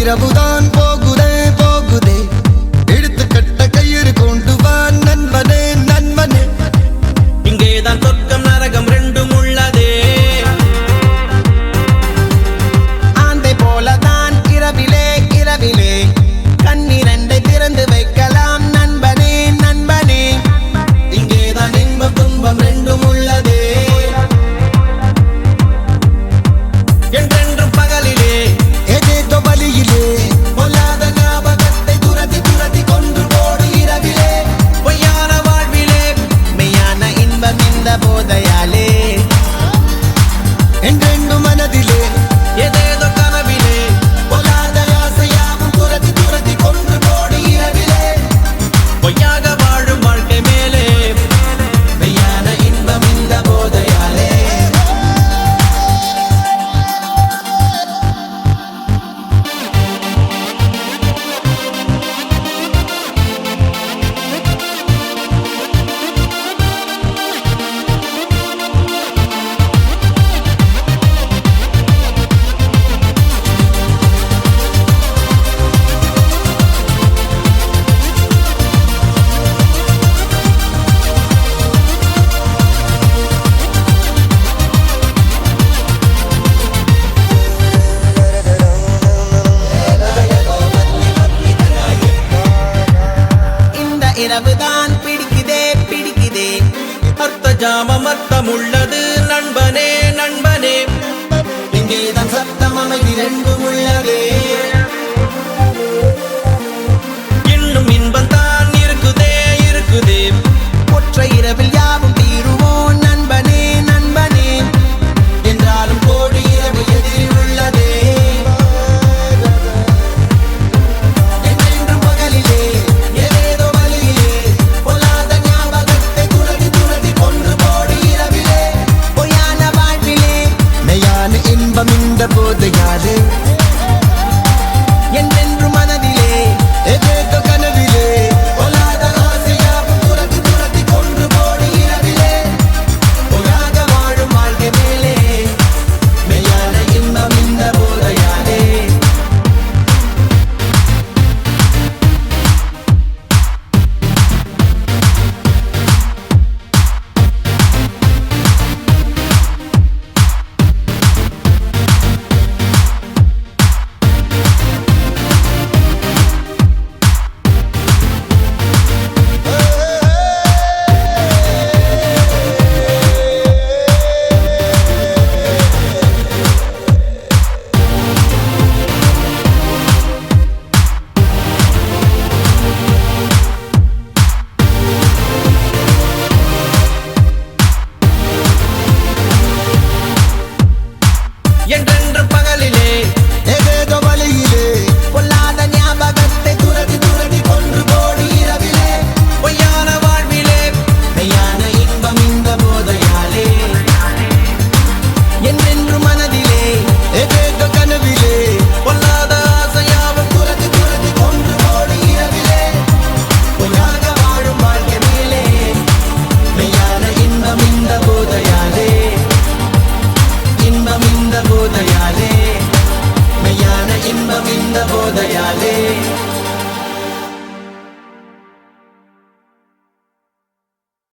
இரவுதான் போகுதே போகுதே எடுத்து கட்ட கயிறு கொண்டு வா நண்பனே நண்பனே இங்கேதான் சொர்க்கம் நரகம் ரெண்டும் உள்ளதே ஆந்தை போலதான் இரவிலே இரவிலே கண்ணிரண்டை திறந்து வைக்கலாம் நண்பனே நண்பனே இங்கேதான் இன்பம் துன்பம் ரெண்டும் உள்ளதே என்றென்றும் பகலிலே ஏதேதோ வழியிலே பொல்லாத ஞாபகத்தை துரத்தி துரத்தி கொன்று போடு இரவிலே பொய்யான வாழ்விலே மெய்யான இன்பம் இந்த போதையாலே என்றென்றும் மனதிலே ஏதேதோ கனவிலே பொல்லாத ஆசையாவும் துரத்தி துரத்தி கொன்று போடு இரவிலே பொய்யாக வாழும் வாழ்க்கை மேலே மெய்யான இன்பம் இந்த போதையாலே இந்த இரவுதான் பிடிக்குதே பிடிக்குதே அர்த்த ஜாமம் அர்த்தம் உள்ளது நண்பனே நண்பனே இங்கேதான் சத்தம் அமைதி ரெண்டும் உள்ளதே இன்னும் இன்பம் தான் இருக்குதே இருக்குதே ஒற்றை இரவில் யாவும் தீருவோம் நண்பனே நண்பனே என்றாலும் கோடி இரவு எதிரில் உள்ளதே என்றென்றும் பகலிலே ஏதேதோ வழியிலே பொல்லாத ஞாபகத்தை துரத்தி துரத்தி கொன்று போடு இரவிலே பொய்யான வாழ்விலே மெய்யான இன்பம் இந்த போதையாலே என்றென்றும் மனதிலே ஏதேதோ கனவிலே பொல்லாத ஆசையாவும் துரத்தி துரத்தி கொன்று போடு இரவிலே பொய்யாக வாழும் வாழ்க்கை மேலே மெய்யான இன்பம் இந்த போதையாலே என்றென்று பகலிலே